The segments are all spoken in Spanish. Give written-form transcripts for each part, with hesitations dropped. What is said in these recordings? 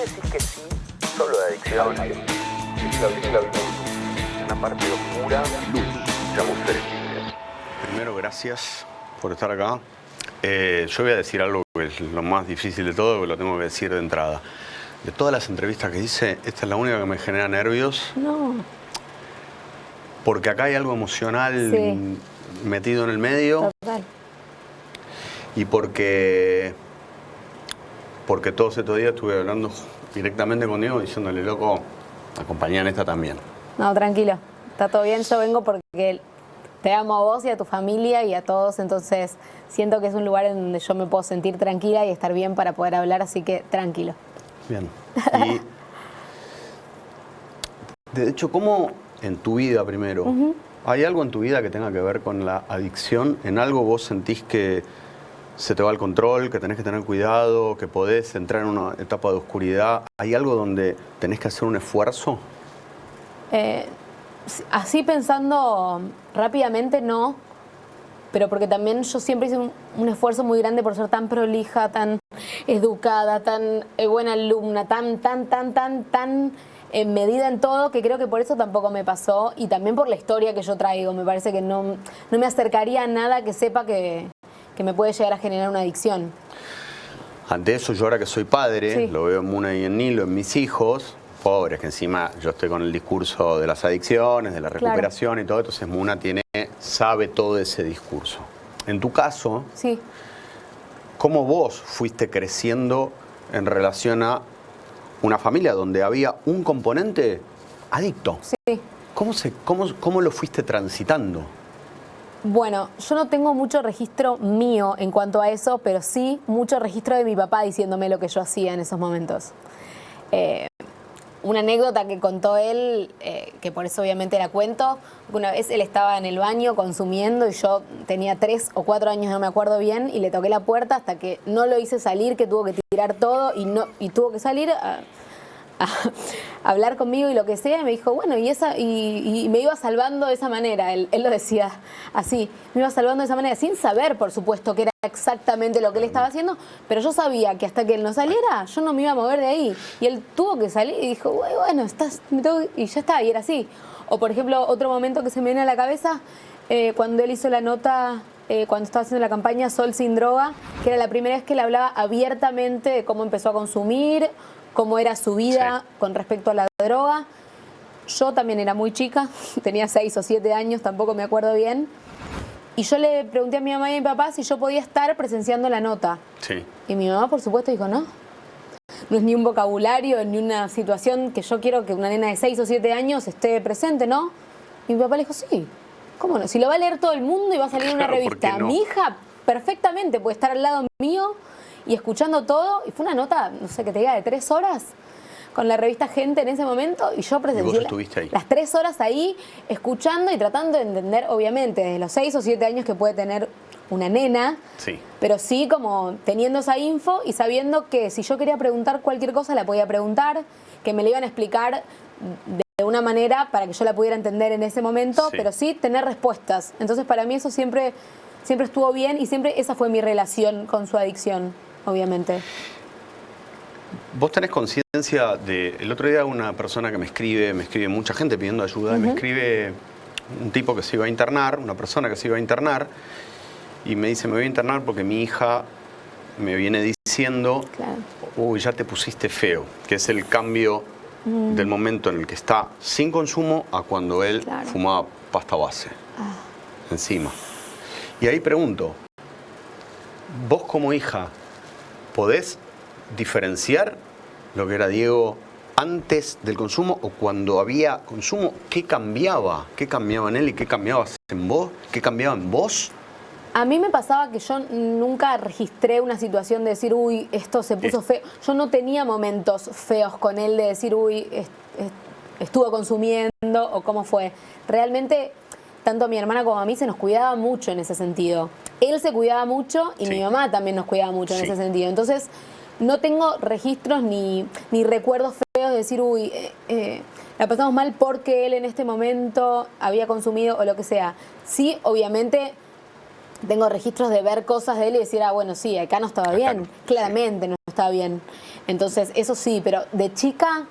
decís que sí, solo de adicciones. Una parte oscura, luz, chamuceres. Primero, gracias por estar acá. Yo voy a decir algo que es lo más difícil de todo, que lo tengo que decir de entrada. De todas las entrevistas que hice, esta es la única que me genera nervios. No. Porque acá hay algo emocional Sí. metido en el medio. Total. Y porque todos estos días estuve hablando directamente conmigo, diciéndole, loco, acompañá en esta también. No, tranquilo. Está todo bien. Yo vengo porque te amo a vos y a tu familia y a todos. Entonces siento que es un lugar en donde yo me puedo sentir tranquila y estar bien para poder hablar. Así que tranquilo. Bien. Y de hecho, ¿cómo en tu vida primero? ¿Hay algo en tu vida que tenga que ver con la adicción? ¿En algo vos sentís que se te va el control, que tenés que tener cuidado, que podés entrar en una etapa de oscuridad? ¿Hay algo donde tenés que hacer un esfuerzo? Así pensando rápidamente, no. Pero porque también yo siempre hice un esfuerzo muy grande por ser tan prolija, tan educada, tan buena alumna, tan medida en todo, que creo que por eso tampoco me pasó. Y también por la historia que yo traigo. Me parece que no me acercaría a nada que sepa que me puede llegar a generar una adicción. Ante eso, yo ahora que soy padre, Sí. lo veo en Muna y en Nilo, en mis hijos, pobres, que encima yo estoy con el discurso de las adicciones, de la recuperación. Claro. Y todo, entonces Muna sabe todo ese discurso. En tu caso, sí. ¿Cómo vos fuiste creciendo en relación a una familia donde había un componente adicto? Sí. ¿Cómo lo fuiste transitando? Bueno, yo no tengo mucho registro mío en cuanto a eso, pero sí mucho registro de mi papá diciéndome lo que yo hacía en esos momentos. Una anécdota que contó él, que por eso obviamente la cuento, una vez él estaba en el baño consumiendo y yo tenía 3 o 4 años, no me acuerdo bien, y le toqué la puerta hasta que no lo hice salir, que tuvo que tirar todo y tuvo que salir a hablar conmigo y lo que sea, y me dijo, bueno, y me iba salvando de esa manera, él lo decía así, me iba salvando de esa manera, sin saber, por supuesto, que era exactamente lo que él estaba haciendo, pero yo sabía que hasta que él no saliera, yo no me iba a mover de ahí, y él tuvo que salir y dijo, bueno, y ya está, y era así. O por ejemplo, otro momento que se me viene a la cabeza, cuando él hizo la nota, cuando estaba haciendo la campaña Sol sin droga, que era la primera vez que él hablaba abiertamente de cómo empezó a consumir, cómo era su vida con respecto a la droga. Yo también era muy chica, tenía 6 o 7 años, tampoco me acuerdo bien. Y yo le pregunté a mi mamá y a mi papá si yo podía estar presenciando la nota. Sí. Y mi mamá, por supuesto, dijo, no. No es ni un vocabulario, ni una situación que yo quiero que una nena de 6 o 7 años esté presente, ¿no? Y mi papá le dijo, sí, ¿cómo no? Si lo va a leer todo el mundo y va a salir en una revista. ¿Por qué no? Mi hija perfectamente puede estar al lado mío y escuchando todo, y fue una nota, no sé, que te diga, de 3 horas con la revista Gente en ese momento, y yo presencié las 3 horas ahí, escuchando y tratando de entender, obviamente, desde los 6 o 7 años que puede tener una nena, pero sí como teniendo esa info y sabiendo que si yo quería preguntar cualquier cosa, la podía preguntar, que me la iban a explicar de una manera para que yo la pudiera entender en ese momento, pero sí tener respuestas. Entonces, para mí eso siempre estuvo bien, y siempre esa fue mi relación con su adicción. Obviamente. ¿Vos tenés conciencia de...? El otro día una persona que me escribe mucha gente pidiendo ayuda, y me escribe un tipo que se iba a internar, una persona que se iba a internar, y me dice, me voy a internar porque mi hija me viene diciendo, uy, ya te pusiste feo, que es el cambio del momento en el que está sin consumo a cuando él fumaba pasta base encima. Y ahí pregunto, vos como hija, ¿podés diferenciar lo que era Diego antes del consumo o cuando había consumo? ¿Qué cambiaba? ¿Qué cambiaba en él y qué cambiaba en vos? ¿Qué cambiaba en vos? A mí me pasaba que yo nunca registré una situación de decir, uy, esto se puso feo. Yo no tenía momentos feos con él de decir, uy, estuvo consumiendo o cómo fue. Realmente, tanto a mi hermana como a mí se nos cuidaba mucho en ese sentido. Él se cuidaba mucho y mi mamá también nos cuidaba mucho en ese sentido. Entonces, no tengo registros ni recuerdos feos de decir, uy, la pasamos mal porque él en este momento había consumido o lo que sea. Sí, obviamente, tengo registros de ver cosas de él y decir, bueno, sí, acá no estaba bien. Claramente no estaba bien. Entonces, eso sí, pero de chica,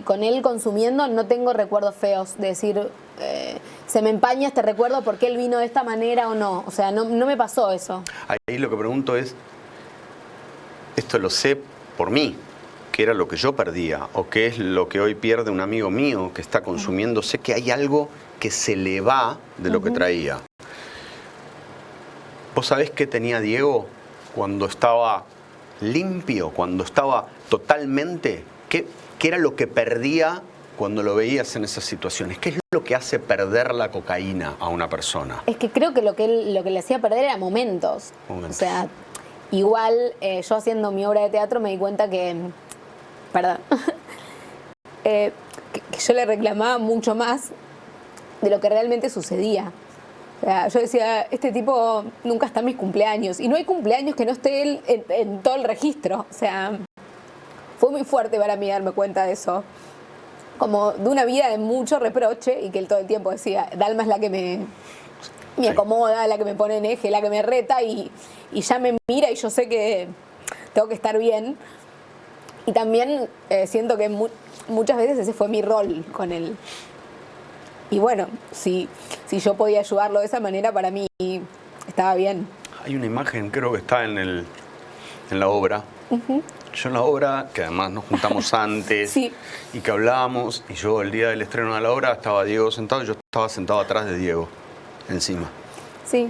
con él consumiendo, no tengo recuerdos feos de decir, se me empaña este recuerdo porque él vino de esta manera o no. O sea, no me pasó eso. Ahí lo que pregunto es, esto lo sé por mí, qué era lo que yo perdía o qué es lo que hoy pierde un amigo mío que está consumiendo. Sé que hay algo que se le va de lo que traía. ¿Vos sabés qué tenía Diego cuando estaba limpio, cuando estaba totalmente? ¿Qué era lo que perdía cuando lo veías en esas situaciones? ¿Qué es lo que hace perder la cocaína a una persona? Es que creo que lo que le hacía perder era momentos. O sea, igual yo haciendo mi obra de teatro me di cuenta que, perdón, que yo le reclamaba mucho más de lo que realmente sucedía. O sea, yo decía, este tipo nunca está en mis cumpleaños. Y no hay cumpleaños que no esté él en todo el registro. O sea, fue muy fuerte para mí darme cuenta de eso. Como de una vida de mucho reproche y que él todo el tiempo decía, Dalma es la que me acomoda, la que me pone en eje, la que me reta y ya me mira y yo sé que tengo que estar bien. Y también siento que muchas veces ese fue mi rol con él. Y bueno, si yo podía ayudarlo de esa manera, para mí estaba bien. Hay una imagen, creo que está en la obra. Yo en la obra, que además nos juntamos antes Sí. y que hablábamos, y yo el día del estreno de la obra estaba Diego sentado, y yo estaba sentado atrás de Diego, encima. Sí.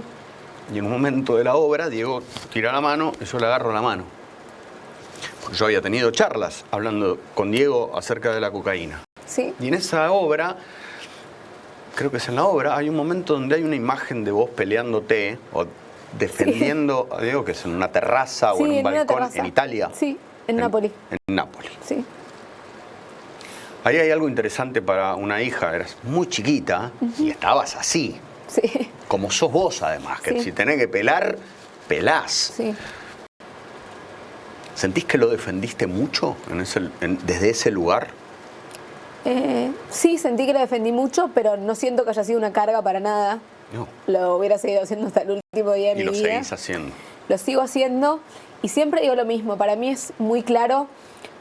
Y en un momento de la obra, Diego tira la mano y yo le agarro la mano. Porque yo había tenido charlas hablando con Diego acerca de la cocaína. Sí. Y en esa obra, creo que es en la obra, hay un momento donde hay una imagen de vos peleándote o defendiendo a Diego, que es en una terraza o en un balcón en Italia. Sí, en Nápoles. En Nápoles. Sí. Ahí hay algo interesante para una hija. Eras muy chiquita y estabas así. Sí. Como sos vos, además, que si tenés que pelar, pelás. Sí. ¿Sentís que lo defendiste mucho desde ese lugar? Sí, sentí que lo defendí mucho, pero no siento que haya sido una carga para nada. No. Lo hubiera seguido haciendo hasta el último día de mi vida. Y lo seguís haciendo. Lo sigo haciendo y siempre digo lo mismo. Para mí es muy claro,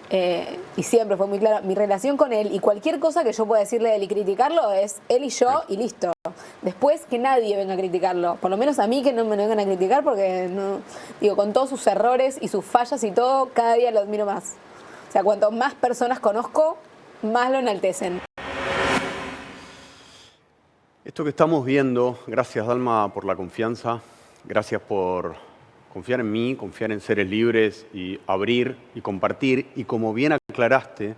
y siempre fue muy claro, mi relación con él y cualquier cosa que yo pueda decirle de él y criticarlo es él y yo y listo. Después que nadie venga a criticarlo. Por lo menos a mí que no me vengan a criticar porque, no, digo, con todos sus errores y sus fallas y todo, cada día lo admiro más. O sea, cuanto más personas conozco, más lo enaltecen. Esto que estamos viendo, gracias Dalma por la confianza, gracias por confiar en mí, confiar en Seres Libres y abrir y compartir. Y como bien aclaraste,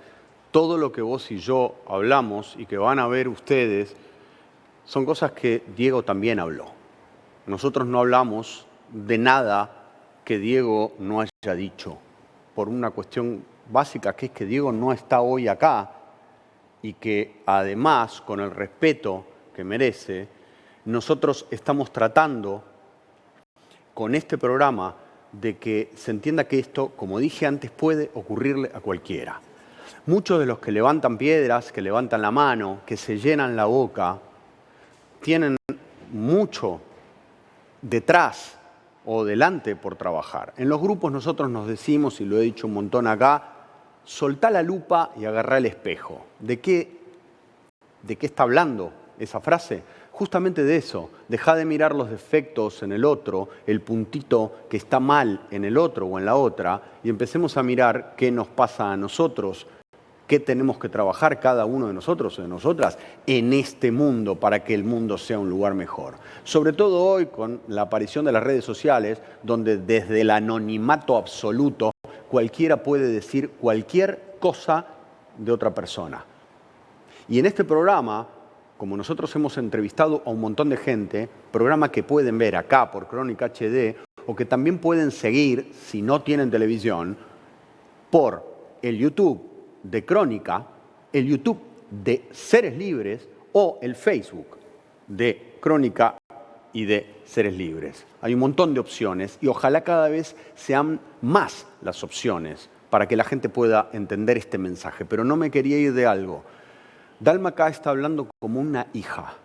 todo lo que vos y yo hablamos y que van a ver ustedes son cosas que Diego también habló. Nosotros no hablamos de nada que Diego no haya dicho, por una cuestión básica que es que Diego no está hoy acá y que además, con el respeto que merece, nosotros estamos tratando con este programa de que se entienda que esto, como dije antes, puede ocurrirle a cualquiera. Muchos de los que levantan piedras, que levantan la mano, que se llenan la boca, tienen mucho detrás o delante por trabajar. En los grupos nosotros nos decimos, y lo he dicho un montón acá, soltá la lupa y agarrá el espejo. ¿De qué está hablando esa frase? Justamente de eso. Dejá de mirar los defectos en el otro, el puntito que está mal en el otro o en la otra, y empecemos a mirar qué nos pasa a nosotros, qué tenemos que trabajar cada uno de nosotros o de nosotras en este mundo para que el mundo sea un lugar mejor. Sobre todo hoy con la aparición de las redes sociales, donde desde el anonimato absoluto cualquiera puede decir cualquier cosa de otra persona. Y en este programa, como nosotros hemos entrevistado a un montón de gente, programa que pueden ver acá por Crónica HD o que también pueden seguir, si no tienen televisión, por el YouTube de Crónica, el YouTube de Seres Libres o el Facebook de Crónica y de Seres Libres. Hay un montón de opciones y ojalá cada vez sean más las opciones para que la gente pueda entender este mensaje. Pero no me quería ir de algo. Dalma acá está hablando como una hija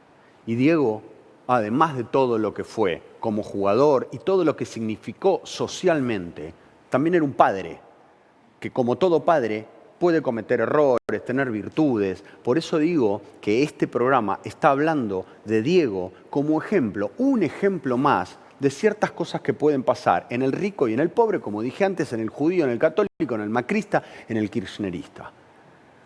y Diego, además de todo lo que fue como jugador y todo lo que significó socialmente, también era un padre que como todo padre puede cometer errores, tener virtudes. Por eso digo que este programa está hablando de Diego como ejemplo, un ejemplo más de ciertas cosas que pueden pasar en el rico y en el pobre, como dije antes, en el judío, en el católico, en el macrista, en el kirchnerista.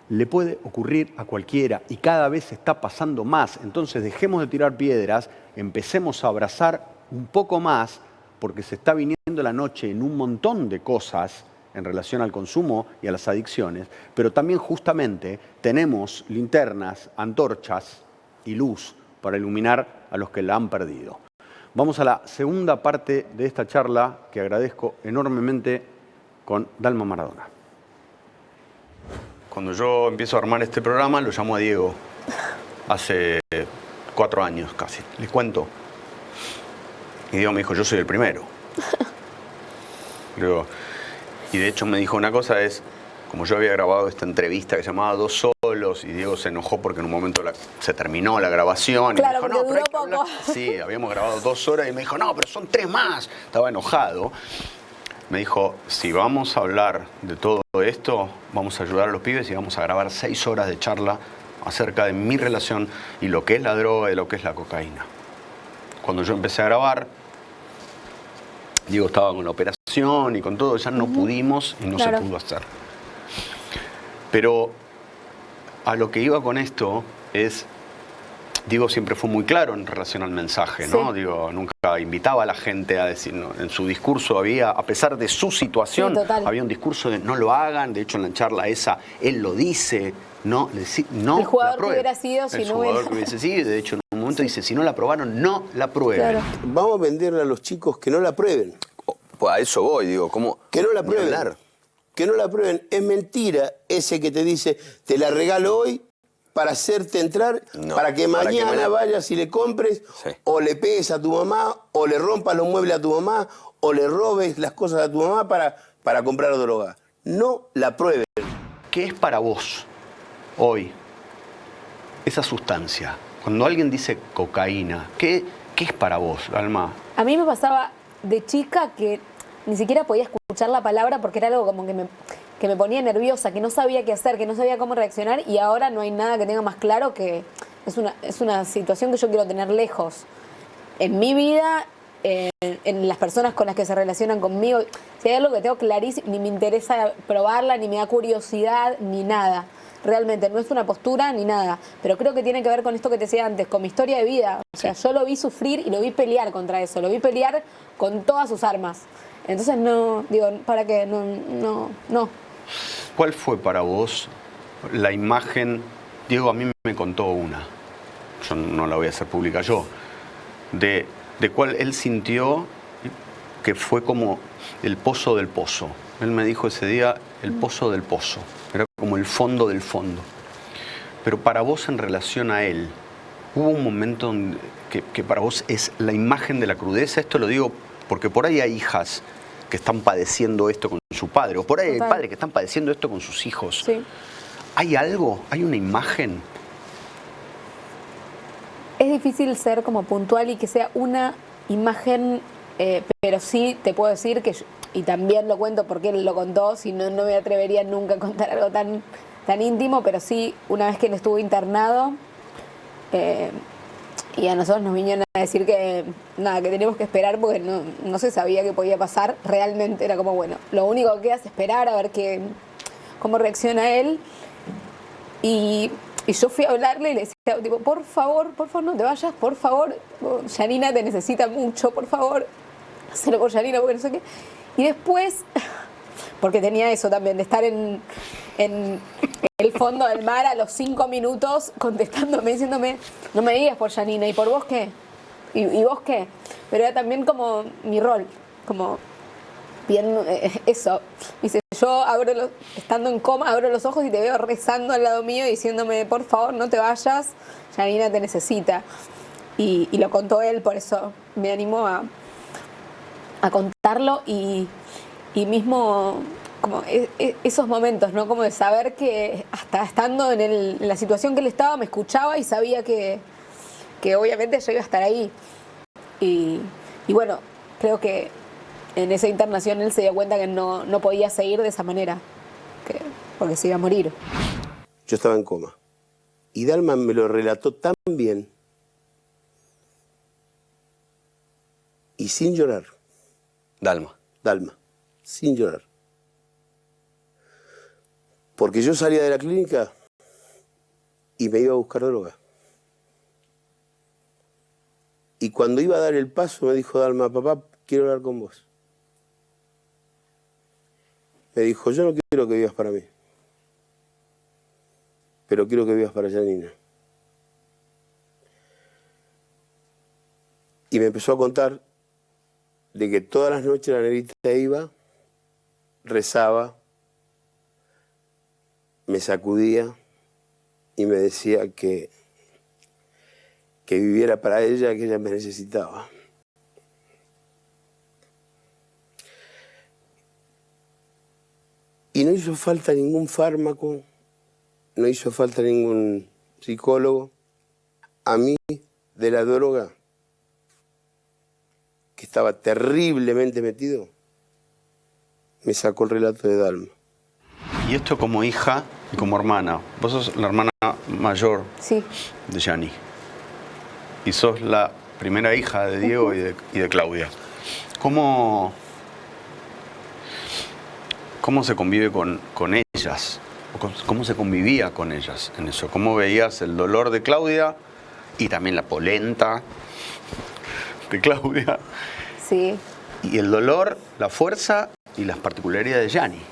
Le puede ocurrir a cualquiera y cada vez está pasando más. Entonces dejemos de tirar piedras, empecemos a abrazar un poco más, porque se está viniendo la noche en un montón de cosas en relación al consumo y a las adicciones, pero también justamente tenemos linternas, antorchas y luz para iluminar a los que la han perdido. Vamos a la segunda parte de esta charla que agradezco enormemente con Dalma Maradona. Cuando yo empiezo a armar este programa, lo llamo a Diego, hace 4 años casi. Le cuento. Y Diego me dijo, yo soy el primero. Luego, y de hecho me dijo una cosa, como yo había grabado esta entrevista que se llamaba Dos Solos, y Diego se enojó porque en un momento se terminó la grabación. Claro, y me dijo, porque duró poco. Sí, habíamos grabado 2 horas y me dijo, no, pero son 3 más. Estaba enojado. Me dijo, si vamos a hablar de todo esto, vamos a ayudar a los pibes y vamos a grabar 6 horas de charla acerca de mi relación y lo que es la droga y lo que es la cocaína. Cuando yo empecé a grabar, Diego estaba con la operación y con todo, ya no pudimos y no se pudo hacer. Pero a lo que iba con esto es, Diego siempre fue muy claro en relación al mensaje, ¿no? Sí. Digo, nunca invitaba a la gente a decir, ¿no? En su discurso había, a pesar de su situación, Sí, había un discurso de no lo hagan. De hecho, en la charla esa, él lo dice, no el jugador que hubiera sido si no hubiera... El jugador que hubiese sido, de hecho, en un momento dice, si no la probaron, no la prueben. Claro. Vamos a venderle a los chicos que no la prueben. Pues a eso voy, digo, ¿cómo? Que no la Ni prueben. hablar. Que no la prueben. Es mentira ese que te dice, te la regalo hoy para hacerte entrar, No, para que para que mañana vayas y le compres, Sí. o le pegues a tu mamá, o le rompas los muebles a tu mamá, o le robes las cosas a tu mamá para comprar droga. No la prueben. ¿Qué es para vos hoy esa sustancia? Cuando alguien dice cocaína, ¿qué es para vos, Alma? A mí me pasaba de chica que ni siquiera podía escuchar la palabra porque era algo como que me ponía nerviosa, que no sabía qué hacer, que no sabía cómo reaccionar, y ahora no hay nada que tenga más claro que es una situación que yo quiero tener lejos en mi vida, en las personas con las que se relacionan conmigo. Si hay algo que tengo clarísimo, ni me interesa probarla, ni me da curiosidad, ni nada. Realmente no es una postura ni nada, pero creo que tiene que ver con esto que te decía antes, con mi historia de vida. O sea, yo lo vi sufrir y lo vi pelear contra eso, lo vi pelear con todas sus armas. Entonces no, digo, ¿para qué? No. ¿Cuál fue para vos la imagen? Diego a mí me contó una, yo no la voy a hacer pública yo, de cuál él sintió que fue como el pozo del pozo. Él me dijo ese día, el pozo del pozo. Era como el fondo del fondo. Pero para vos en relación a él, ¿hubo un momento que para vos es la imagen de la crudeza? Esto lo digo porque por ahí hay hijas que están padeciendo esto con su padre, o por ahí hay padres que están padeciendo esto con sus hijos. Sí. ¿Hay algo? ¿Hay una imagen? Es difícil ser como puntual y que sea una imagen, pero sí te puedo decir que, y también lo cuento porque él lo contó, si no, no me atrevería nunca a contar algo tan íntimo, pero sí, una vez que él estuvo internado, y a nosotros nos vinieron a decir que nada, que teníamos que esperar porque no se sabía qué podía pasar. Realmente era como, bueno, lo único que queda es esperar a ver cómo reacciona él. Y yo fui a hablarle y le decía, tipo, por favor, no te vayas, por favor. Yanina te necesita mucho, por favor. Hacelo por Yanina, porque no sé qué. Y después, porque tenía eso también, de estar en el fondo del mar a los 5 minutos contestándome, diciéndome, no me digas por Yanina, ¿y por vos qué? ¿Y vos qué? Pero era también como mi rol, como viendo eso. Dice, yo estando en coma, abro los ojos y te veo rezando al lado mío y diciéndome, por favor, no te vayas, Yanina te necesita. Y lo contó él, por eso me animó a contarlo y mismo como esos momentos, ¿no? Como de saber que hasta estando en la situación que él estaba me escuchaba y sabía que obviamente yo iba a estar ahí. Y bueno, creo que en esa internación él se dio cuenta que no podía seguir de esa manera. porque se iba a morir. Yo estaba en coma. Y Dalma me lo relató tan bien y sin llorar. Dalma. Dalma, sin llorar. Porque yo salía de la clínica y me iba a buscar droga. Y cuando iba a dar el paso me dijo Dalma, papá, quiero hablar con vos. Me dijo, yo no quiero que vivas para mí, pero quiero que vivas para Janina. Y me empezó a contar de que todas las noches la negrita iba, rezaba, me sacudía y me decía que viviera para ella, que ella me necesitaba. Y no hizo falta ningún fármaco, no hizo falta ningún psicólogo. A mí, de la droga, que estaba terriblemente metido, me sacó el relato de Dalma. Y esto como hija y como hermana. Vos sos la hermana mayor Sí. de Gianni. Y sos la primera hija de Diego y de Claudia. ¿Cómo se convive con ellas? ¿Cómo se convivía con ellas en eso? ¿Cómo veías el dolor de Claudia y también la polenta de Claudia? Sí. Y el dolor, la fuerza y las particularidades de Gianni.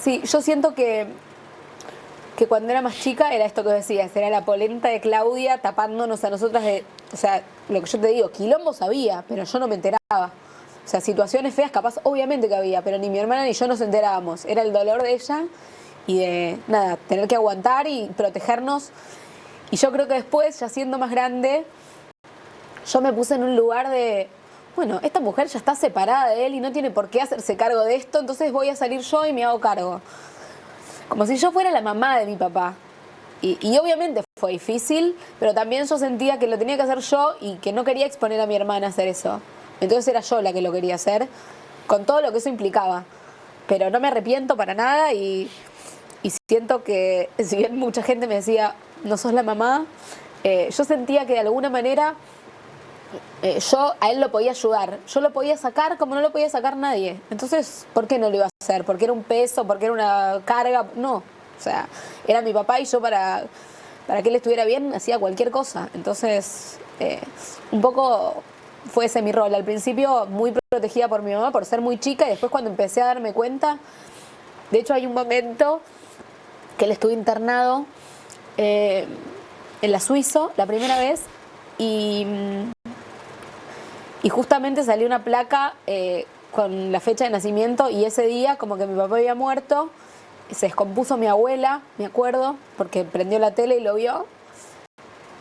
Sí, yo siento que cuando era más chica era esto que decías, era la polenta de Claudia tapándonos a nosotras de... O sea, lo que yo te digo, quilombo sabía, pero yo no me enteraba. O sea, situaciones feas capaz, obviamente que había, pero ni mi hermana ni yo nos enterábamos. Era el dolor de ella y de, nada, tener que aguantar y protegernos. Y yo creo que después, ya siendo más grande, yo me puse en un lugar de... Bueno, esta mujer ya está separada de él y no tiene por qué hacerse cargo de esto, entonces voy a salir yo y me hago cargo. Como si yo fuera la mamá de mi papá. Y obviamente fue difícil, pero también yo sentía que lo tenía que hacer yo y que no quería exponer a mi hermana a hacer eso. Entonces era yo la que lo quería hacer, con todo lo que eso implicaba. Pero no me arrepiento para nada y siento que, si bien mucha gente me decía, no sos la mamá, yo sentía que de alguna manera... yo a él lo podía ayudar, yo lo podía sacar como no lo podía sacar nadie. Entonces, ¿por qué no lo iba a hacer? ¿Porque era un peso? ¿Porque era una carga? No, o sea, era mi papá y yo para que él estuviera bien hacía cualquier cosa. Entonces, un poco fue ese mi rol. Al principio muy protegida por mi mamá por ser muy chica y después cuando empecé a darme cuenta, de hecho hay un momento que él estuvo internado en la Suizo la primera vez y justamente salió una placa con la fecha de nacimiento y ese día como que mi papá había muerto, se descompuso mi abuela, me acuerdo, porque prendió la tele y lo vio.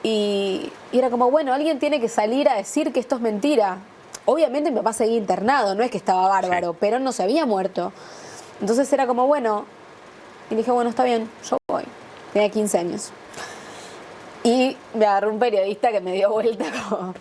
Y era como, bueno, alguien tiene que salir a decir que esto es mentira. Obviamente mi papá seguía internado, no es que estaba bárbaro, sí, pero no se había muerto. Entonces era como, bueno, y dije, bueno, está bien, yo voy. Tenía 15 años. Y me agarró un periodista que me dio vuelta como...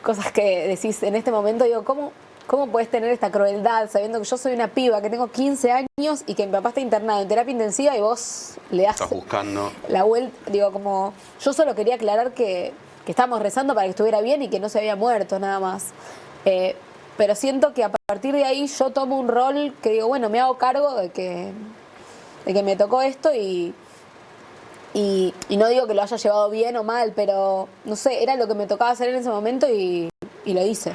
Cosas que decís en este momento, digo, ¿cómo puedes tener esta crueldad sabiendo que yo soy una piba, que tengo 15 años y que mi papá está internado en terapia intensiva y vos le das Estás buscando la vuelta? Digo, como, yo solo quería aclarar que estábamos rezando para que estuviera bien y que no se había muerto, nada más. Pero siento que a partir de ahí yo tomo un rol que digo, bueno, me hago cargo de que me tocó esto y no digo que lo haya llevado bien o mal, pero no sé, era lo que me tocaba hacer en ese momento y lo hice.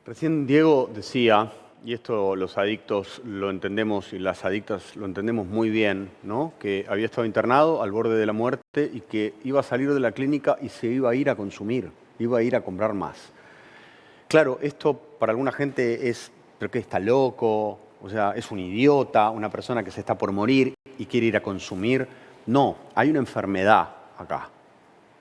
Recién Diego decía, y esto los adictos lo entendemos y las adictas lo entendemos muy bien, ¿no? Que había estado internado al borde de la muerte y que iba a salir de la clínica y se iba a ir a consumir, iba a ir a comprar más. Claro, esto para alguna gente es, ¿pero qué? Está loco, o sea, es un idiota, una persona que se está por morir y quiere ir a consumir. No, hay una enfermedad acá.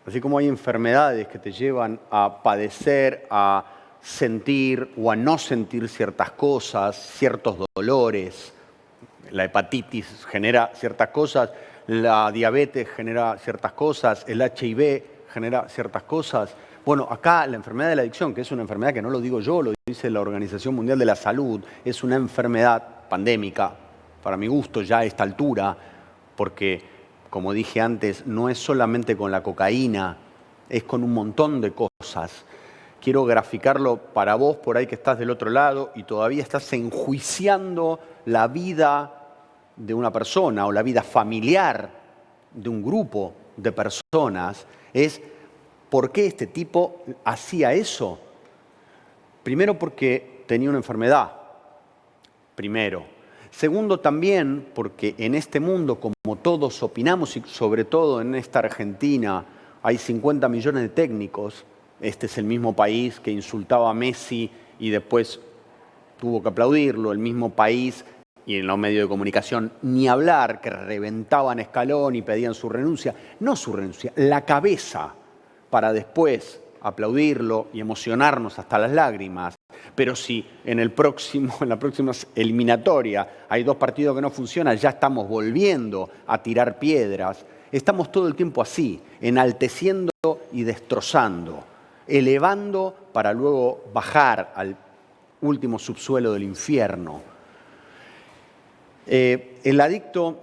Así como hay enfermedades que te llevan a padecer, a sentir o a no sentir ciertas cosas, ciertos dolores. La hepatitis genera ciertas cosas, la diabetes genera ciertas cosas, el HIV genera ciertas cosas. Bueno, acá la enfermedad de la adicción, que es una enfermedad que no lo digo yo, lo dice la Organización Mundial de la Salud, es una enfermedad pandémica, para mi gusto, ya a esta altura, porque, como dije antes, no es solamente con la cocaína, es con un montón de cosas. Quiero graficarlo para vos por ahí que estás del otro lado y todavía estás enjuiciando la vida de una persona o la vida familiar de un grupo de personas. Es ¿por qué este tipo hacía eso? Primero porque tenía una enfermedad. Primero. Segundo también porque en este mundo, como todos opinamos y sobre todo en esta Argentina, hay 50 millones de técnicos. Este es el mismo país que insultaba a Messi y después tuvo que aplaudirlo, el mismo país, y en los medios de comunicación ni hablar, que reventaban Scaloni y pedían su renuncia. No su renuncia, la cabeza, para después aplaudirlo y emocionarnos hasta las lágrimas. Pero si en la próxima eliminatoria hay 2 partidos que no funcionan, ya estamos volviendo a tirar piedras. Estamos todo el tiempo así, enalteciendo y destrozando, elevando para luego bajar al último subsuelo del infierno. El adicto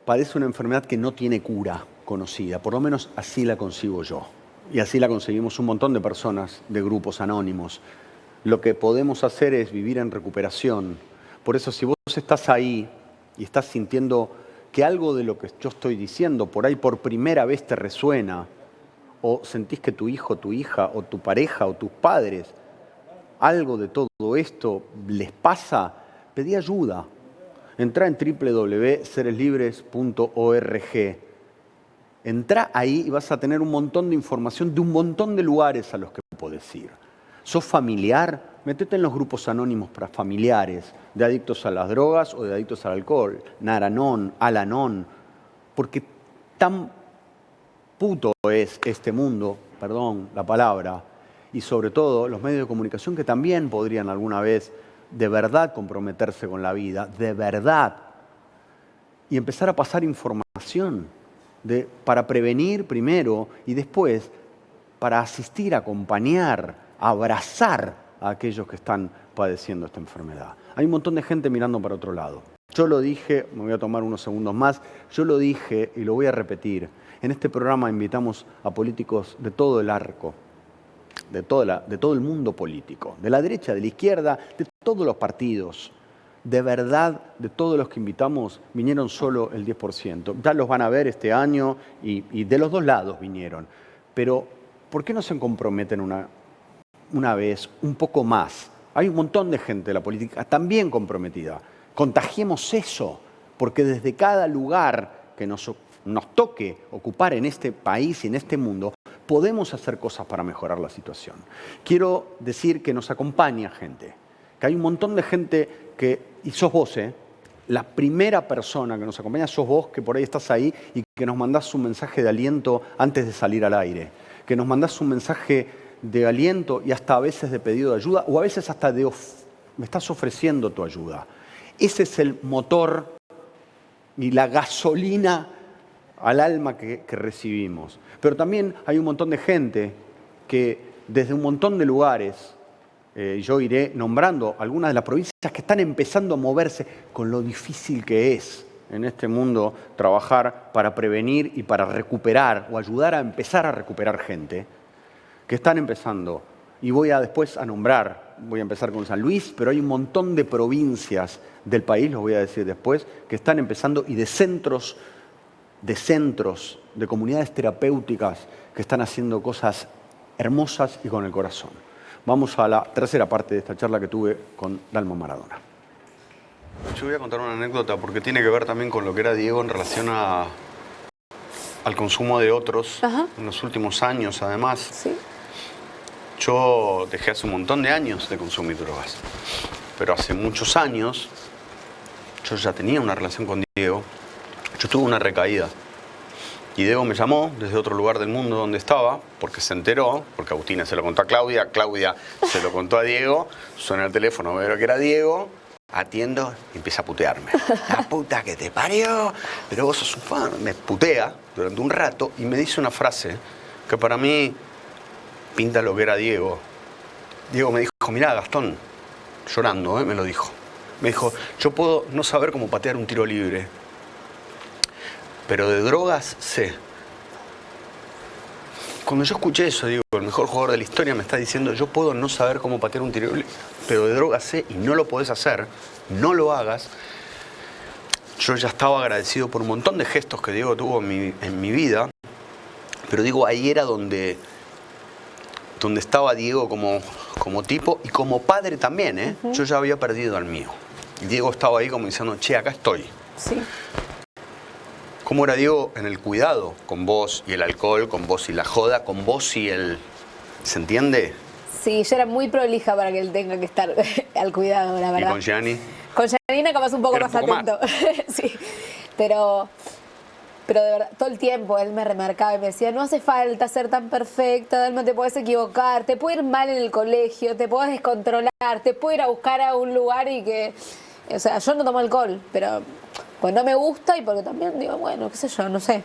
padece una enfermedad que no tiene cura conocida, por lo menos así la concibo yo. Y así la conseguimos un montón de personas de grupos anónimos. Lo que podemos hacer es vivir en recuperación. Por eso, si vos estás ahí y estás sintiendo que algo de lo que yo estoy diciendo por ahí por primera vez te resuena, o sentís que tu hijo, tu hija, o tu pareja, o tus padres, algo de todo esto les pasa, pedí ayuda. Entrá en www.sereslibres.org. Entrá ahí y vas a tener un montón de información de un montón de lugares a los que podés ir. ¿Sos familiar? Métete en los grupos anónimos para familiares, de adictos a las drogas o de adictos al alcohol, Naranon, Alanon, porque tan puto es este mundo, perdón la palabra, y sobre todo los medios de comunicación que también podrían alguna vez de verdad comprometerse con la vida, de verdad, y empezar a pasar información para prevenir primero y después para asistir, acompañar, abrazar a aquellos que están padeciendo esta enfermedad. Hay un montón de gente mirando para otro lado. Yo lo dije, me voy a tomar unos segundos más, yo lo dije y lo voy a repetir. En este programa invitamos a políticos de todo el arco, de todo el mundo político, de la derecha, de la izquierda, de todos los partidos. De verdad, de todos los que invitamos, vinieron solo el 10%. Ya los van a ver este año y de los 2 lados vinieron. Pero, ¿por qué no se comprometen una vez, un poco más? Hay un montón de gente de la política también comprometida. Contagiemos eso, porque desde cada lugar que nos toque ocupar en este país y en este mundo, podemos hacer cosas para mejorar la situación. Quiero decir que nos acompaña gente, que hay un montón de gente y sos vos, la primera persona que nos acompaña sos vos, que por ahí estás ahí y que nos mandás un mensaje de aliento antes de salir al aire, que nos mandás un mensaje de aliento y hasta a veces de pedido de ayuda, o a veces hasta me estás ofreciendo tu ayuda. Ese es el motor y la gasolina al alma que recibimos. Pero también hay un montón de gente que desde un montón de lugares, yo iré nombrando algunas de las provincias que están empezando a moverse con lo difícil que es en este mundo trabajar para prevenir y para recuperar o ayudar a empezar a recuperar gente, que están empezando. Y voy a después a nombrar, voy a empezar con San Luis, pero hay un montón de provincias del país, los voy a decir después, que están empezando y de centros, de comunidades terapéuticas que están haciendo cosas hermosas y con el corazón. Vamos a la tercera parte de esta charla que tuve con Dalma Maradona. Yo voy a contar una anécdota porque tiene que ver también con lo que era Diego en relación al consumo de otros. Ajá. En los últimos años, además. Sí. Yo dejé hace un montón de años de consumir drogas, pero hace muchos años yo ya tenía una relación con Diego. Yo tuve una recaída. Y Diego me llamó desde otro lugar del mundo donde estaba, porque se enteró, porque Agustina se lo contó a Claudia, Claudia se lo contó a Diego, suena el teléfono, veo que era Diego, atiendo y empieza a putearme. La puta que te parió, pero vos sos un fan. Me putea durante un rato y me dice una frase que para mí pinta lo que era Diego. Diego me dijo, mirá Gastón, llorando, me lo dijo. Me dijo, yo puedo no saber cómo patear un tiro libre, pero de drogas sé. Cuando yo escuché eso, digo, el mejor jugador de la historia me está diciendo, yo puedo no saber cómo patear un tiro libre, pero de drogas sé y no lo podés hacer, no lo hagas. Yo ya estaba agradecido por un montón de gestos que Diego tuvo en mi vida, pero digo, ahí era donde estaba Diego como tipo y como padre también, ¿eh? Yo ya había perdido al mío. Y Diego estaba ahí como diciendo, che, acá estoy. Sí. ¿Cómo era Diego en el cuidado? Con vos y el alcohol, con vos y la joda, con vos y el... ¿Se entiende? Sí, yo era muy prolija para que él tenga que estar al cuidado, la verdad. ¿Y con Gianni? Con Janina capaz un poco Era más un poco atento. Sí, pero de verdad, todo el tiempo él me remarcaba y me decía, no hace falta ser tan perfecta, Dalma, te puedes equivocar, te puede ir mal en el colegio, te puedes descontrolar, te puedo ir a buscar a un lugar y que... O sea, yo no tomo alcohol, pero pues no me gusta y porque también digo, bueno, qué sé yo, no sé.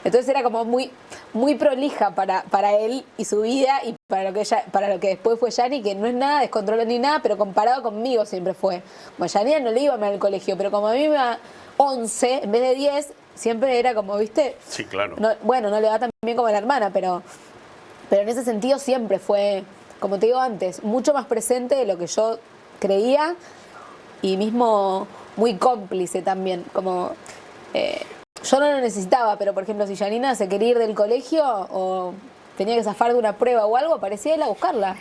Entonces era como muy, muy prolija para él y su vida y para lo que después fue Yani, que no es nada descontrolado ni nada, pero comparado conmigo siempre fue. Bueno, Yani no le iba mal al colegio, pero como a mí me iba 11 en vez de 10, siempre era como, ¿viste? Sí, claro. No, bueno, no le va tan bien como a la hermana, pero en ese sentido siempre fue, como te digo antes, mucho más presente de lo que yo creía y mismo muy cómplice también, como... yo no lo necesitaba, pero por ejemplo, si Janina se quería ir del colegio o tenía que zafar de una prueba o algo, aparecía él a buscarla.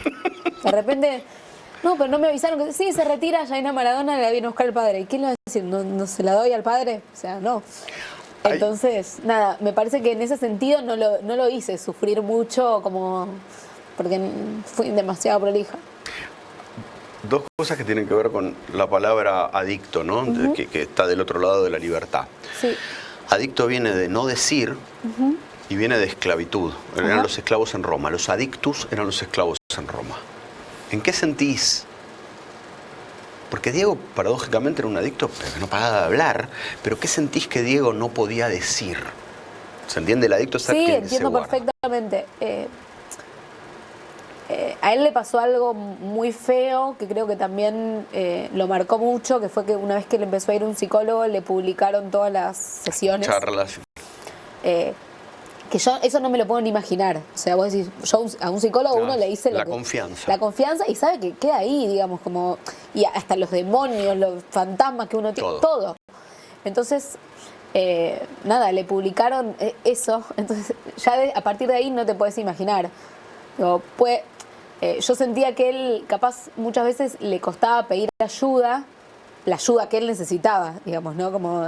De repente, no, pero no me avisaron que sí, se retira Janina Maradona, la viene a buscar el padre. ¿Y quién le va a decir? ¿No se la doy al padre? O sea, no. Entonces, nada, me parece que en ese sentido no lo hice sufrir mucho como porque fui demasiado prolija. Dos cosas que tienen que ver con la palabra adicto, ¿no? Que está del otro lado de la libertad. Sí. Adicto viene de no decir y viene de esclavitud. Eran los esclavos en Roma. Los adictus eran los esclavos en Roma. ¿En qué sentís? Porque Diego, paradójicamente, era un adicto que no paraba de hablar. Pero ¿qué sentís que Diego no podía decir? ¿Se entiende? El adicto es aquel que se guarda. Sí, entiendo perfectamente. A él le pasó algo muy feo, que creo que también lo marcó mucho, que fue que una vez que le empezó a ir un psicólogo, le publicaron todas las sesiones. Charlas. Que yo eso no me lo puedo ni imaginar. O sea, vos decís, yo a un psicólogo uno le hice la confianza. La confianza y sabe que queda ahí, digamos, como... Y hasta los demonios, los fantasmas que uno tiene, todo. Entonces, nada, le publicaron eso. Entonces, ya a partir de ahí no te puedes imaginar. Digo, yo sentía que él, capaz, muchas veces le costaba pedir ayuda, la ayuda que él necesitaba, digamos, ¿no? Como,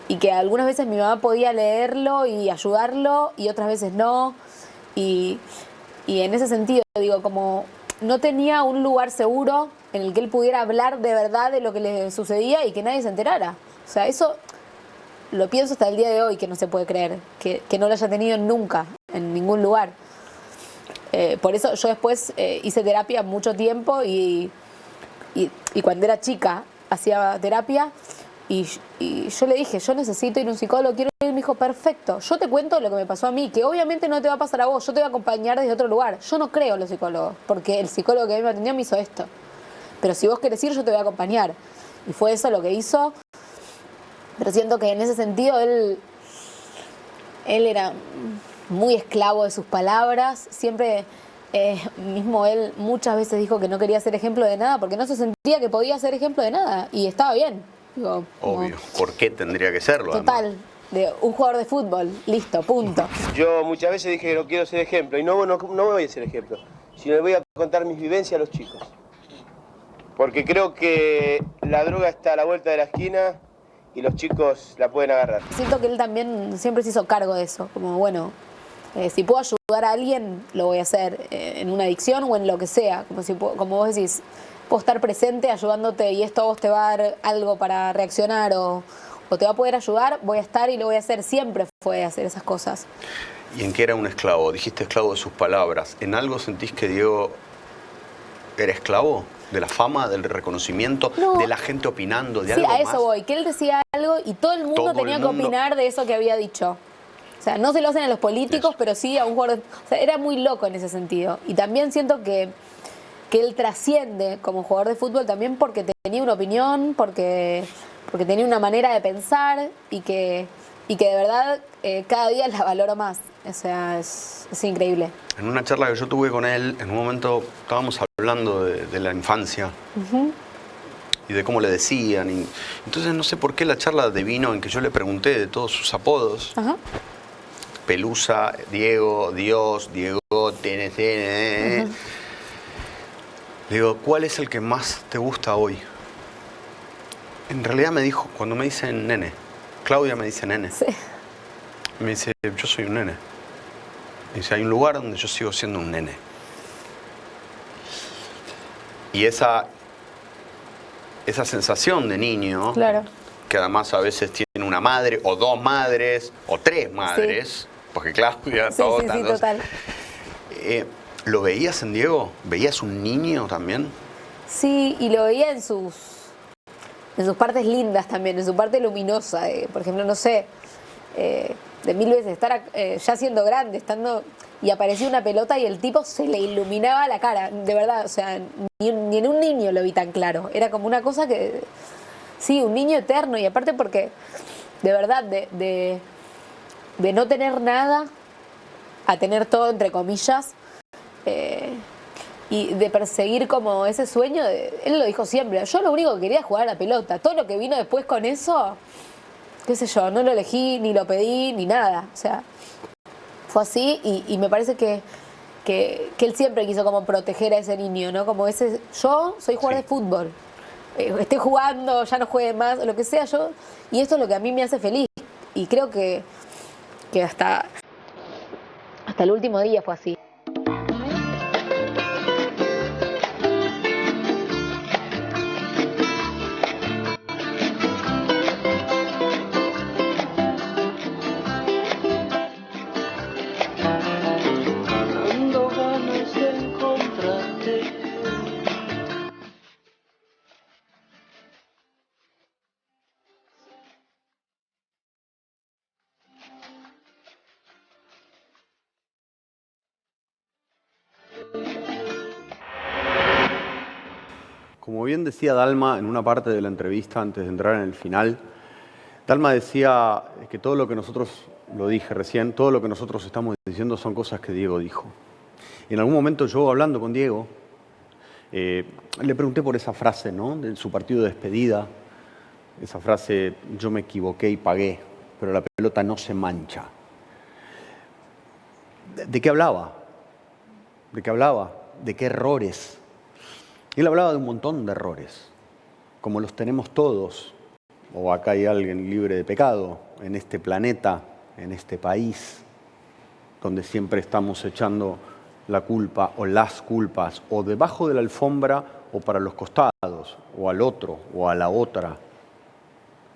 y que algunas veces mi mamá podía leerlo y ayudarlo, y otras veces no. Y en ese sentido, digo, como no tenía un lugar seguro en el que él pudiera hablar de verdad de lo que le sucedía y que nadie se enterara. O sea, eso lo pienso hasta el día de hoy, que no se puede creer, que no lo haya tenido nunca, en ningún lugar. Por eso yo después hice terapia mucho tiempo y cuando era chica hacía terapia y yo le dije, yo necesito ir a un psicólogo, quiero ir. Me dijo, perfecto, yo te cuento lo que me pasó a mí, que obviamente no te va a pasar a vos, yo te voy a acompañar desde otro lugar. Yo no creo en los psicólogos, porque el psicólogo que a mí me atendió me hizo esto. Pero si vos querés ir, yo te voy a acompañar. Y fue eso lo que hizo. Pero siento que en ese sentido él era muy esclavo de sus palabras, siempre, mismo él muchas veces dijo que no quería ser ejemplo de nada porque no se sentía que podía ser ejemplo de nada y estaba bien. Digo, obvio, ¿por qué tendría que serlo? Total, además? De un jugador de fútbol, listo, punto. Yo muchas veces dije que no quiero ser ejemplo y no voy a ser ejemplo, sino le voy a contar mis vivencias a los chicos. Porque creo que la droga está a la vuelta de la esquina y los chicos la pueden agarrar. Siento que él también siempre se hizo cargo de eso, como bueno... si puedo ayudar a alguien, lo voy a hacer en una adicción o en lo que sea. Como vos decís, puedo estar presente ayudándote y esto a vos te va a dar algo para reaccionar o te va a poder ayudar, voy a estar y lo voy a hacer. Siempre fue hacer esas cosas. ¿Y en qué era un esclavo? Dijiste esclavo de sus palabras. ¿En algo sentís que Diego era esclavo? ¿De la fama, del reconocimiento, no, de la gente opinando, de algo más? Sí, a eso voy. Que él decía algo y todo el mundo tenía que opinar de eso que había dicho. O sea, no se lo hacen a los políticos, pero sí a un jugador. O sea, era muy loco en ese sentido. Y también siento que él trasciende como jugador de fútbol también porque tenía una opinión, porque tenía una manera de pensar y que de verdad cada día la valoro más. O sea, es increíble. En una charla que yo tuve con él, en un momento estábamos hablando de la infancia y de cómo le decían. Y entonces no sé por qué la charla devino en que yo le pregunté de todos sus apodos. Ajá. Pelusa, Diego, Dios, Diego, TNT. Le digo, ¿cuál es el que más te gusta hoy? En realidad me dijo, cuando me dicen nene, Claudia me dice nene. Sí. Me dice, yo soy un nene. Me dice, hay un lugar donde yo sigo siendo un nene. Y esa sensación de niño, Claro. que además a veces tiene una madre, o dos madres, o tres madres, porque Claudia, Sí, todas, sí, total. ¿Lo veías en Diego? ¿Veías un niño también? Sí, y lo veía en sus partes lindas también, en su parte luminosa. Por ejemplo, no sé, de mil veces estar ya siendo grande, estando y aparecía una pelota y el tipo se le iluminaba la cara, de verdad, o sea, ni en un niño lo vi tan claro. Era como una cosa que, sí, un niño eterno, y aparte porque, de verdad, de no tener nada a tener todo, entre comillas, y de perseguir como ese sueño, él lo dijo siempre, yo lo único que quería es jugar a la pelota, todo lo que vino después con eso, qué sé yo, no lo elegí, ni lo pedí, ni nada, o sea, fue así y me parece que él siempre quiso como proteger a ese niño, ¿no? Como ese, yo soy jugador de fútbol, esté jugando, ya no juegue más, lo que sea yo, y esto es lo que a mí me hace feliz, y creo que hasta el último día fue así. Como bien decía Dalma en una parte de la entrevista antes de entrar en el final, Dalma decía que todo lo que nosotros, lo dije recién, todo lo que nosotros estamos diciendo son cosas que Diego dijo. Y en algún momento yo hablando con Diego, le pregunté por esa frase, ¿no? De su partido de despedida, esa frase, yo me equivoqué y pagué, pero la pelota no se mancha. ¿De qué hablaba? ¿De qué hablaba? ¿De qué errores? Él hablaba de un montón de errores, como los tenemos todos, o acá hay alguien libre de pecado, en este planeta, en este país, donde siempre estamos echando la culpa o las culpas, o debajo de la alfombra o para los costados, o al otro o a la otra,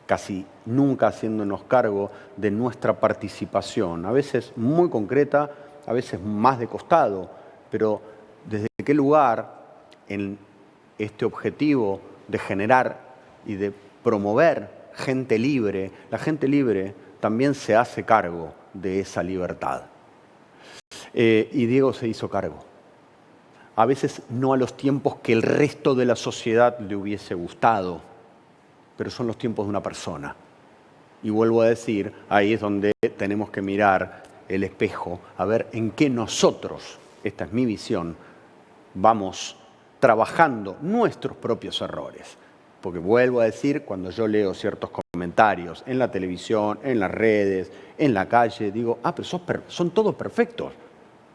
casi nunca haciéndonos cargo de nuestra participación, a veces muy concreta, a veces más de costado, pero ¿desde qué lugar en este objetivo de generar y de promover gente libre? La gente libre también se hace cargo de esa libertad. Y Diego se hizo cargo. A veces no a los tiempos que el resto de la sociedad le hubiese gustado, pero son los tiempos de una persona. Y vuelvo a decir, ahí es donde tenemos que mirar el espejo, a ver en qué nosotros, esta es mi visión, vamos trabajando nuestros propios errores. Porque vuelvo a decir, cuando yo leo ciertos comentarios en la televisión, en las redes, en la calle, digo, pero son todos perfectos.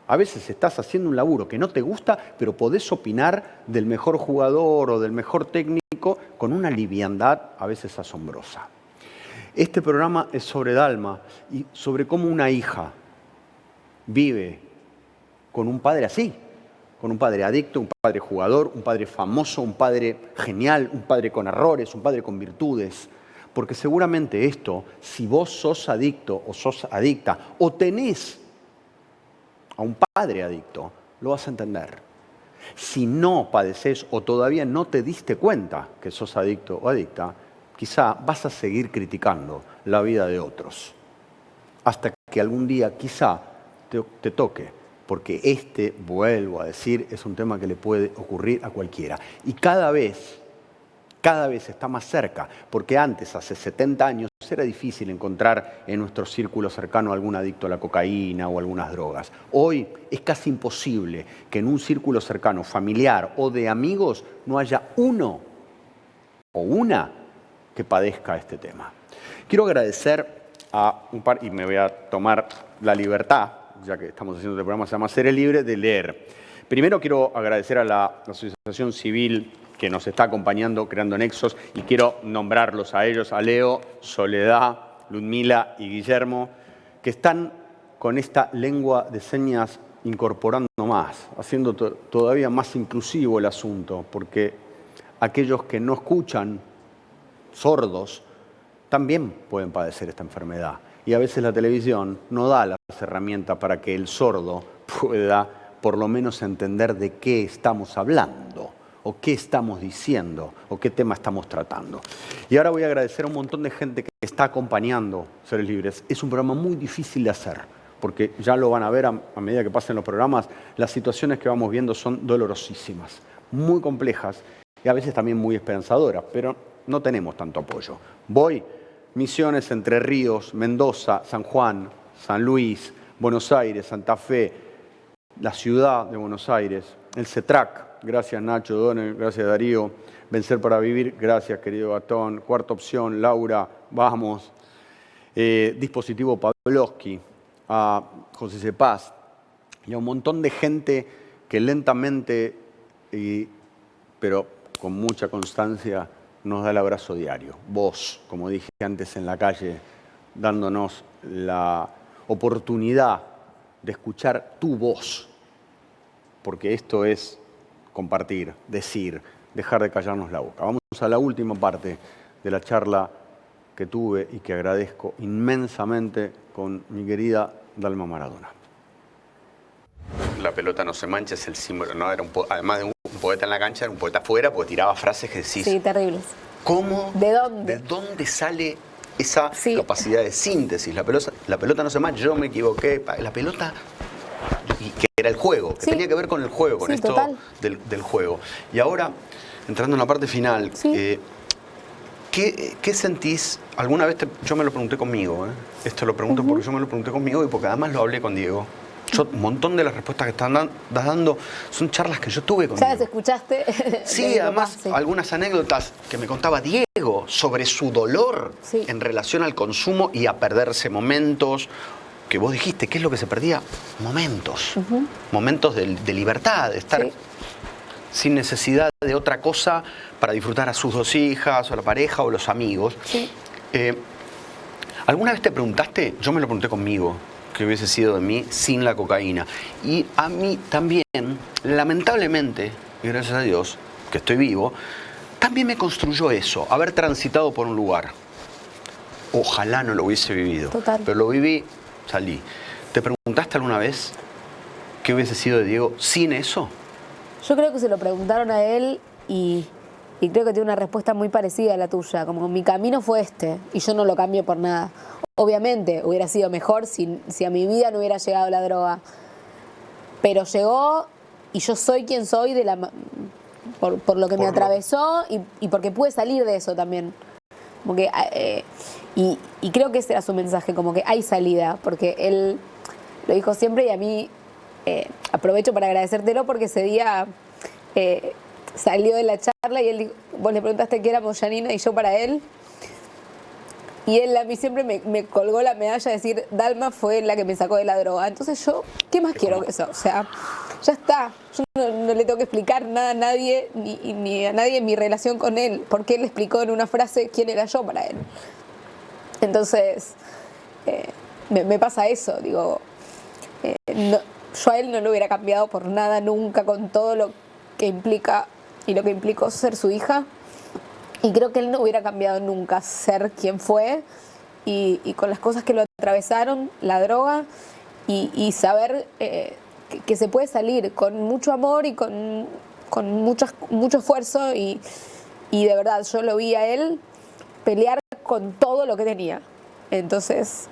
A veces estás haciendo un laburo que no te gusta, pero podés opinar del mejor jugador o del mejor técnico con una liviandad a veces asombrosa. Este programa es sobre Dalma y sobre cómo una hija vive con un padre así, con un padre adicto, un padre jugador, un padre famoso, un padre genial, un padre con errores, un padre con virtudes. Porque seguramente esto, si vos sos adicto o sos adicta o tenés a un padre adicto, lo vas a entender. Si no padecés o todavía no te diste cuenta que sos adicto o adicta, quizá vas a seguir criticando la vida de otros. Hasta que algún día quizá te toque porque vuelvo a decir, es un tema que le puede ocurrir a cualquiera. Y cada vez está más cerca, porque antes, hace 70 años, era difícil encontrar en nuestro círculo cercano algún adicto a la cocaína o algunas drogas. Hoy es casi imposible que en un círculo cercano, familiar o de amigos, no haya uno o una que padezca este tema. Quiero agradecer a un par, y me voy a tomar la libertad, ya que estamos haciendo este programa, se llama Seré Libre, de leer. Primero quiero agradecer a la Asociación Civil que nos está acompañando, creando nexos, y quiero nombrarlos a ellos, a Leo, Soledad, Ludmila y Guillermo, que están con esta lengua de señas incorporando más, haciendo todavía más inclusivo el asunto, porque aquellos que no escuchan, sordos, también pueden padecer esta enfermedad. Y a veces la televisión no da las herramientas para que el sordo pueda por lo menos entender de qué estamos hablando, o qué estamos diciendo, o qué tema estamos tratando. Y ahora voy a agradecer a un montón de gente que está acompañando Seres Libres. Es un programa muy difícil de hacer, porque ya lo van a ver a medida que pasen los programas, las situaciones que vamos viendo son dolorosísimas, muy complejas y a veces también muy esperanzadoras, pero no tenemos tanto apoyo. Misiones, Entre Ríos, Mendoza, San Juan, San Luis, Buenos Aires, Santa Fe, la ciudad de Buenos Aires, el CETRAC, gracias Nacho Donel, gracias Darío, Vencer para Vivir, gracias querido Gastón, Cuarta Opción, Laura, vamos, Dispositivo Pavlovsky, a José Cepaz y a un montón de gente que lentamente, pero con mucha constancia, nos da el abrazo diario. Vos, como dije antes en la calle, dándonos la oportunidad de escuchar tu voz, porque esto es compartir, decir, dejar de callarnos la boca. Vamos a la última parte de la charla que tuve y que agradezco inmensamente con mi querida Dalma Maradona. La pelota no se mancha es el símbolo, ¿no? Era además de un poeta en la cancha, era un poeta afuera, porque tiraba frases que decís... Sí, terribles. ¿Cómo? ¿De dónde? ¿De dónde sale esa capacidad de síntesis? La pelota no se mancha, yo me equivoqué, la pelota... Y que era el juego, que tenía que ver con el juego, con esto del juego. Y ahora, entrando en la parte final, ¿qué sentís? Alguna vez yo me lo pregunté conmigo, esto lo pregunto porque yo me lo pregunté conmigo y porque además lo hablé con Diego. Un montón de las respuestas que estás dando son charlas que yo tuve con Diego. ¿Ya las escuchaste? Sí, además algunas anécdotas que me contaba Diego sobre su dolor en relación al consumo y a perderse momentos. Que vos dijiste, ¿qué es lo que se perdía? Momentos. Momentos de libertad, de estar sin necesidad de otra cosa para disfrutar a sus dos hijas, o a la pareja, o los amigos. ¿Alguna vez te preguntaste, yo me lo pregunté conmigo, qué hubiese sido de mí sin la cocaína? Y a mí también, lamentablemente, y gracias a Dios, que estoy vivo, también me construyó eso, haber transitado por un lugar. Ojalá no lo hubiese vivido, pero lo viví. Salí. ¿Te preguntaste alguna vez qué hubiese sido de Diego sin eso? Yo creo que se lo preguntaron a él y creo que tiene una respuesta muy parecida a la tuya. Como mi camino fue este y yo no lo cambio por nada. Obviamente hubiera sido mejor si a mi vida no hubiera llegado la droga. Pero llegó y yo soy quien soy por lo que me atravesó y porque pude salir de eso también. Como que, y creo que ese era su mensaje, como que hay salida, porque él lo dijo siempre y a mí aprovecho para agradecértelo porque ese día salió de la charla y él dijo, vos le preguntaste qué éramos Janina y yo para él, y él a mí siempre me colgó la medalla de decir, Dalma fue la que me sacó de la droga. Entonces yo, ¿qué más quiero que eso? O sea, ya está. Yo no le tengo que explicar nada a nadie, ni a nadie en mi relación con él, porque él explicó en una frase quién era yo para él. Entonces, me pasa eso, digo, yo a él no lo hubiera cambiado por nada nunca, con todo lo que implica y lo que implicó ser su hija. Y creo que él no hubiera cambiado nunca ser quien fue y con las cosas que lo atravesaron, la droga, y saber que se puede salir con mucho amor y con mucho esfuerzo. Y de verdad, yo lo vi a él pelear con todo lo que tenía. Entonces,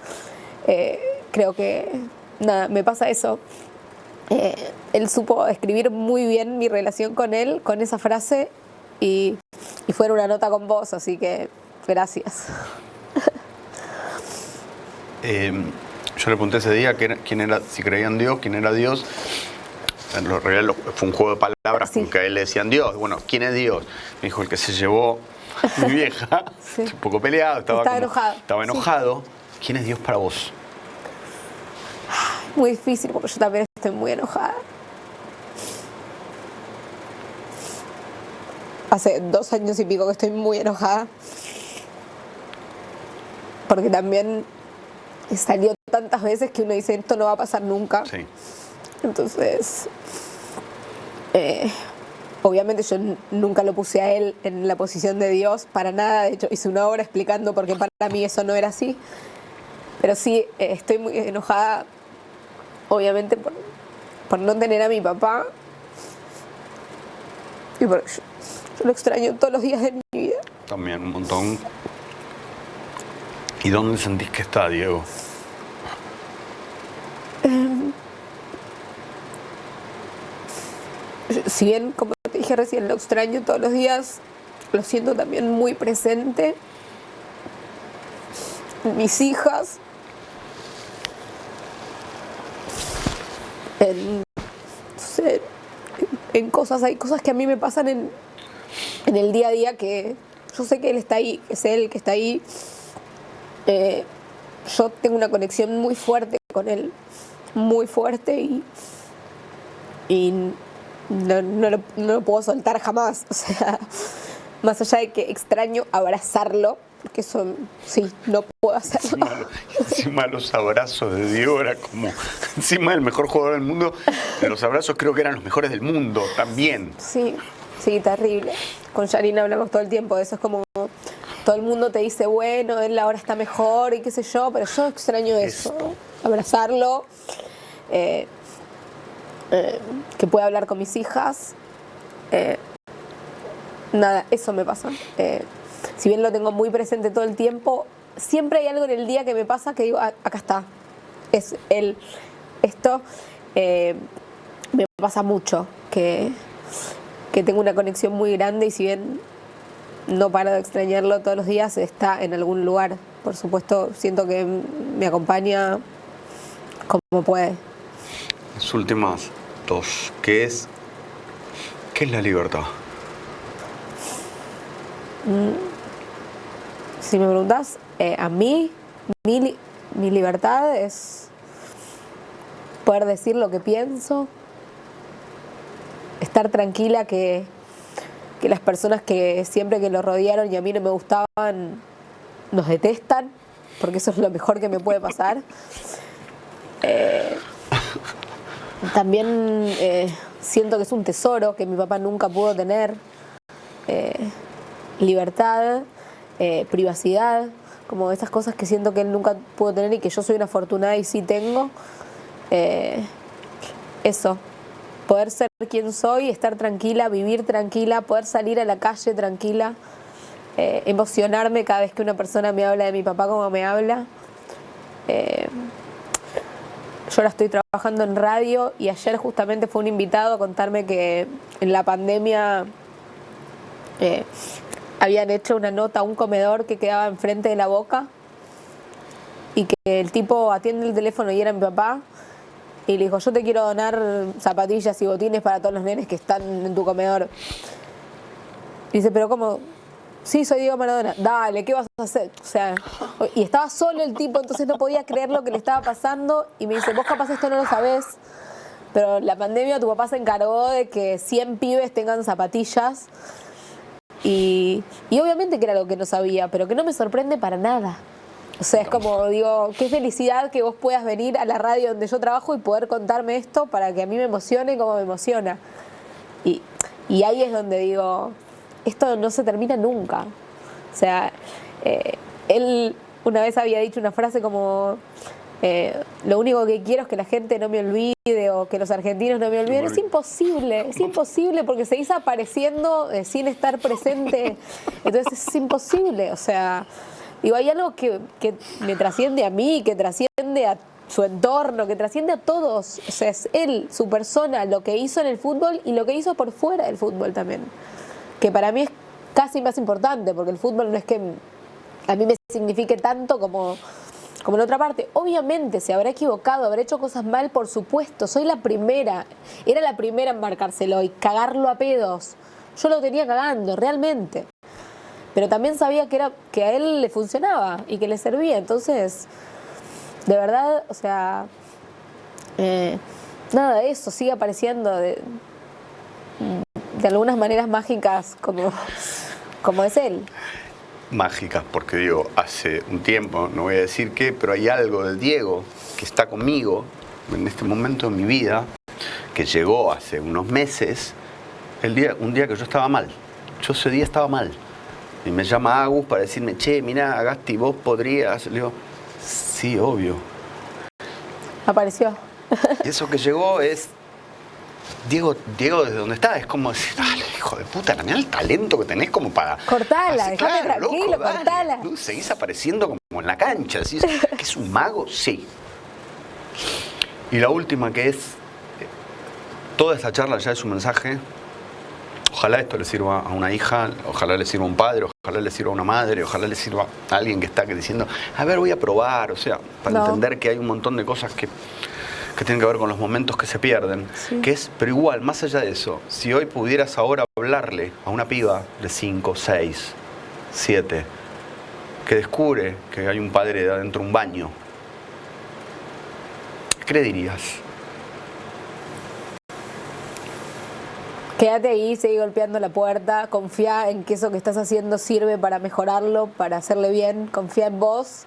creo que nada, me pasa eso. él supo escribir muy bien mi relación con él, con esa frase, y fue en una nota con vos, así que gracias. Yo le pregunté ese día quién era, si creía en Dios, quién era Dios. En realidad fue un juego de palabras, Sí. porque a él le decían Dios. Bueno, ¿quién es Dios? Me dijo el que se llevó a mi vieja, Sí. un poco peleado, estaba Enojado. Estaba Sí. enojado. ¿Quién es Dios para vos? Muy difícil, porque yo también estoy muy enojada. Hace 2 años y pico que estoy muy enojada. Porque también salió tantas veces que uno dice, esto no va a pasar nunca. Sí. Entonces, obviamente yo nunca lo puse a él en la posición de Dios, para nada. De hecho, hice una obra explicando por qué para mí eso no era así. Pero sí, estoy muy enojada, obviamente, por no tener a mi papá. Y porque yo lo extraño todos los días de mi vida. También un montón. ¿Y dónde sentís que está, Diego? Si bien, como te dije recién, lo extraño todos los días, lo siento también muy presente. Mis hijas, no sé, en cosas, hay cosas que a mí me pasan en el día a día que yo sé que él está ahí, que es él que está ahí. Yo tengo una conexión muy fuerte con él, muy fuerte, y no lo puedo soltar jamás. O sea, más allá de que extraño abrazarlo, porque eso sí, no puedo hacerlo. Encima los abrazos de Diego era como, encima del mejor jugador del mundo, los abrazos creo que eran los mejores del mundo también. Sí, sí, terrible. Con Yanina hablamos todo el tiempo de eso, es como todo el mundo te dice, bueno, él ahora está mejor y qué sé yo, pero yo extraño eso, Esto. abrazarlo, que pueda hablar con mis hijas. Nada, eso me pasa. Si bien lo tengo muy presente todo el tiempo, siempre hay algo en el día que me pasa que digo, acá está, es él. Esto me pasa mucho, que tengo una conexión muy grande, y si bien no paro de extrañarlo todos los días, está en algún lugar. Por supuesto, siento que me acompaña como puede. Las últimas dos, ¿qué es la libertad? Si me preguntas, a mí, mi libertad es poder decir lo que pienso, estar tranquila que las personas que siempre que lo rodearon y a mí no me gustaban, nos detestan, porque eso es lo mejor que me puede pasar. También siento que es un tesoro que mi papá nunca pudo tener. Libertad, privacidad, como esas cosas que siento que él nunca pudo tener y que yo soy una afortunada y sí tengo. Eso, poder ser quien soy, estar tranquila, vivir tranquila, poder salir a la calle tranquila, emocionarme cada vez que una persona me habla de mi papá como me habla. Yo ahora estoy trabajando en radio, y ayer justamente fue un invitado a contarme que en la pandemia habían hecho una nota a un comedor que quedaba enfrente de la Boca, y que el tipo atiende el teléfono y era mi papá, y le dijo, yo te quiero donar zapatillas y botines para todos los nenes que están en tu comedor. Y dice, pero ¿cómo? Sí, soy Diego Maradona. Dale, ¿qué vas a hacer? O sea, y estaba solo el tipo, entonces no podía creer lo que le estaba pasando, y me dice, vos capaz esto no lo sabés, pero la pandemia tu papá se encargó de que 100 pibes tengan zapatillas. Y obviamente que era algo que no sabía, pero que no me sorprende para nada. O sea, es como, digo, qué felicidad que vos puedas venir a la radio donde yo trabajo y poder contarme esto para que a mí me emocione como me emociona. Y ahí es donde digo, esto no se termina nunca. O sea, él una vez había dicho una frase como, lo único que quiero es que la gente no me olvide, o que los argentinos no me olviden. Es imposible porque seguís apareciendo sin estar presente. Entonces es imposible. O sea, digo, hay algo que me trasciende a mí, que trasciende a su entorno, que trasciende a todos. O sea, es él, su persona, lo que hizo en el fútbol y lo que hizo por fuera del fútbol también. Que para mí es casi más importante, porque el fútbol no es que a mí me signifique tanto como en otra parte. Obviamente se habrá equivocado, habrá hecho cosas mal, por supuesto. Soy la primera, era la primera en marcárselo y cagarlo a pedos. Yo lo tenía cagando, realmente. Pero también sabía que a él le funcionaba y que le servía. Entonces, de verdad, o sea, nada de eso sigue apareciendo de algunas maneras mágicas como es él. Mágicas, porque digo, hace un tiempo, no voy a decir qué, pero hay algo de Diego que está conmigo en este momento de mi vida, que llegó hace unos meses, un día que yo estaba mal. Yo ese día estaba mal. Y me llama Agus para decirme, che, mirá, Agasti, vos podrías. Le digo, sí, obvio. Apareció. Y eso que llegó es... Diego, desde donde está, es como decir, dale, hijo de puta, mirá el talento que tenés como para... Cortala, dejate tranquilo, loco, cortala. Tú seguís apareciendo como en la cancha, decís, ¿que es un mago? Sí. Y la última que es, toda esta charla ya es un mensaje. Ojalá esto le sirva a una hija, ojalá le sirva a un padre, ojalá le sirva a una madre, ojalá le sirva a alguien que está diciendo, a ver, voy a probar, o sea, para entender que hay un montón de cosas que tienen que ver con los momentos que se pierden, sí. Pero igual, más allá de eso, si hoy pudieras ahora hablarle a una piba de 5, 6, 7, que descubre que hay un padre adentro de un baño, ¿qué le dirías? Quédate ahí, seguí golpeando la puerta, confía en que eso que estás haciendo sirve para mejorarlo, para hacerle bien, confía en vos.